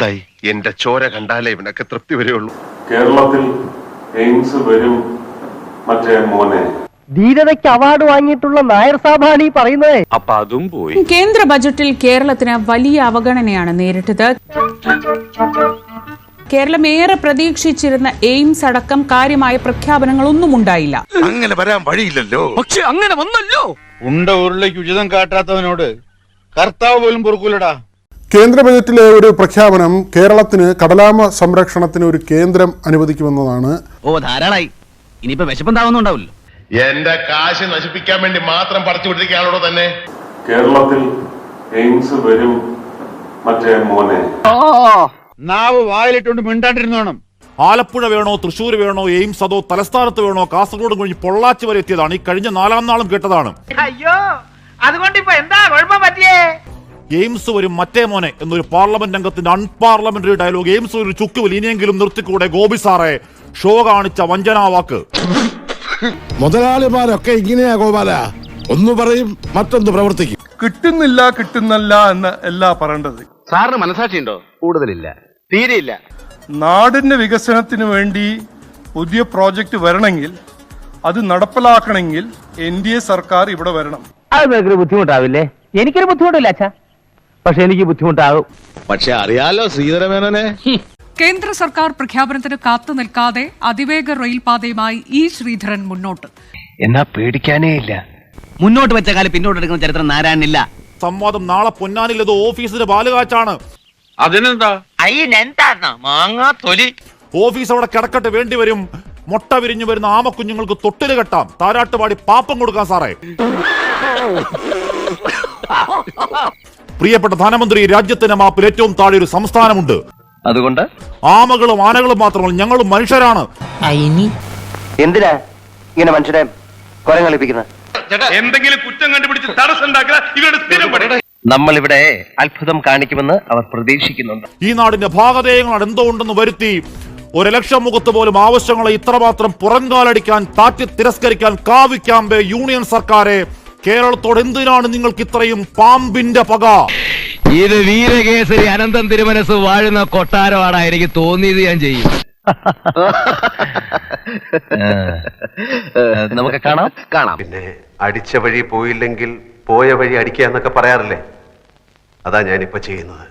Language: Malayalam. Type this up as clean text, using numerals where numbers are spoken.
എന്തായി? എന്റെ ചോര കണ്ടാലേ ഇവനൊക്കെ തൃപ്തി വരെയുള്ളൂ. കേരളത്തിൽ എയിംസ് വരും മറ്റേ മോനെ. ധീരതയ്ക്ക് അവാർഡ് വാങ്ങിയിട്ടുള്ള നായർ സാബാണ് ഈ പറയുന്നത്. അപ്പൊ അതും പോയി. കേന്ദ്ര ബജറ്റിൽ കേരളത്തിന് വലിയ അവഗണനയാണ് നേരിട്ടത്. കേരളം ഏറെ പ്രതീക്ഷിച്ചിരുന്ന എയിംസ് അടക്കം കാര്യമായ പ്രഖ്യാപനങ്ങളൊന്നും ഉണ്ടായില്ല. അങ്ങനെ വരാൻ വഴിയില്ലല്ലോ. പക്ഷെ അങ്ങനെ വന്നല്ലോ. ഉണ്ട ഉരുളയ്ക്ക് ഉചിതം കാട്ടാത്തവനോട് കർത്താവ് പോലും പൊറുക്കൂലടാ. കേന്ദ്ര ബജറ്റിലെ ഒരു പ്രഖ്യാപനം കേരളത്തിന് കടലാമ സംരക്ഷണത്തിന് ഒരു കേന്ദ്രം അനുവദിക്കുമെന്നതാണ്. ധാരാളായി. ഇനിയിപ്പോ വിശപ്പുണ്ടാവുന്നുണ്ടാവില്ല. എന്റെ കാശ് നശിപ്പിക്കാൻ വേണ്ടി മാത്രം പറിച്ചു വിട്ടിരിക്കാണോ തന്നെ. കേരളത്തിൽ എയിംസ് വരും മറ്റേ മോനെ. നാവ് വായിലിട്ടുകൊണ്ട് മിണ്ടാണ്ടിരുന്നോണം. ആലപ്പുഴ വേണോ, തൃശ്ശൂർ വേണോ, എയിംസ് അതോ തലസ്ഥാനത്ത് വേണോ, കാസർഗോഡ് കഴിഞ്ഞ് പൊള്ളാച്ചി വരെ എത്തിയതാണ്. ഈ കഴിഞ്ഞ 4-ാം നാളും കേട്ടതാണ്. അയ്യോ, അതുകൊണ്ട് ഇപ്പൊ എന്താ കുഴപ്പം പറ്റിയേ? എയിംസ് വരും മറ്റേ മോനെ എന്നൊരു പാർലമെന്റ് അംഗത്തിന്റെ അൺപാർലമെന്ററി ഡയലോഗ്. എയിംസ് ഒരു ചുക്കുവിൽ ഇനിയെങ്കിലും നിർത്തിക്കൂടെ ഗോപി സാറെ? ഷോ കാണിച്ച വഞ്ചനാവാക്ക്. മുതലാളിമാരൊക്കെ ഇങ്ങനെയാ ഗോപാല. ഒന്ന് പറയും മറ്റൊന്ന് പ്രവർത്തിക്കും. കിട്ടുന്നില്ല കിട്ടുന്നല്ല എന്ന് അല്ല പറയേണ്ടത്. സാറിന് മനസാക്ഷിയുണ്ടോ? കൂടുതലില്ല, തീരെയില്ല. നാടിന്റെ വികസനത്തിന് വേണ്ടി പുതിയ പ്രോജക്റ്റ് വരണമെങ്കിൽ, അത് നടപ്പിലാക്കണമെങ്കിൽ NDA സർക്കാർ ഇവിടെ വരണം. അത് നിനക്കൊരു ബുദ്ധിമുട്ടാവില്ലേ? എനിക്കൊരു ബുദ്ധിമുട്ടില്ല അച്ഛാ, പക്ഷെ എനിക്ക് ബുദ്ധിമുട്ടാകും. പക്ഷെ അറിയാലോ ശ്രീധരമേനോനെ. കേന്ദ്ര സർക്കാർ പ്രഖ്യാപനത്തിന് കാത്തു നിൽക്കാതെ അതിവേഗ റെയിൽപാതയുമായി ശ്രീധരൻ മുന്നോട്ട്. എന്നാ പേടിക്കാനേ ഇല്ല. മുന്നോട്ട് വെച്ച കാലം പിന്നോട്ട് എടുക്കുന്ന ചരിത്രം നാരായണില്ല. സംവാദം നാളെ പൊന്നാനിലത് ഓഫീസിന്റെ ബാലുകാച്ചാണ്. അതിനെന്താ? ഓഫീസ് അവിടെ കിടക്കട്ട് വേണ്ടിവരും. മുട്ട വിരിഞ്ഞു വരുന്ന ആമക്കുഞ്ഞുങ്ങൾക്ക് തൊട്ടില് കെട്ടാം, താരാട്ടുപാടി പാപ്പം കൊടുക്കാം സാറേ. പ്രിയപ്പെട്ട ധനമന്ത്രി, രാജ്യത്തിന്റെ മാപ്പിൽ ഏറ്റവും താഴെ ഒരു സംസ്ഥാനമുണ്ട്. അതുകൊണ്ട് ആമകളും ആനകളും മാത്രമല്ല, ഞങ്ങളും മനുഷ്യരാണ്. എന്തിനാ ഇങ്ങനെ മനുഷ്യരെ കൊരങ്ങളിപ്പിക്കുന്നത്? എന്തെങ്കിലും കുറ്റം കണ്ടുപിടിച്ച് തടസ്സം ഉണ്ടാക്കുക ഇവരുടെ സ്ഥിരം പണി. നമ്മളിവിടെ അത്ഭുതം കാണിക്കുമെന്ന് അവർ പ്രതീക്ഷിക്കുന്നുണ്ട്. ഈ നാടിന്റെ ഭാഗധേയങ്ങൾ എന്തോ ഉണ്ടെന്ന് വരുത്തി ഒരു ഇലക്ഷൻ മുഖത്ത് പോലും ആവശ്യങ്ങളെ ഇത്രമാത്രം പുറങ്കാലടിക്കാൻ, താറ്റി തിരസ്കരിക്കാൻ കാവിക്കാമ്പേ യൂണിയൻ സർക്കാരെ, കേരളത്തോട് എന്തിനാണ് നിങ്ങൾക്ക് ഇത്രയും പാമ്പിന്റെ പക? ഇത് വീരകേസരി അനന്തൻ തിരുമനസ് വാഴുന്ന കൊട്ടാരമാണ് എനിക്ക് തോന്നിയത്. ഞാൻ ചെയ്യും. നമുക്ക് കാണാം. പിന്നെ അടിച്ച വഴി പോയില്ലെങ്കിൽ പോയ വഴി അടിക്കുക എന്നൊക്കെ പറയാറില്ലേ? അതാ ഞാനിപ്പോ ചെയ്യുന്നത്.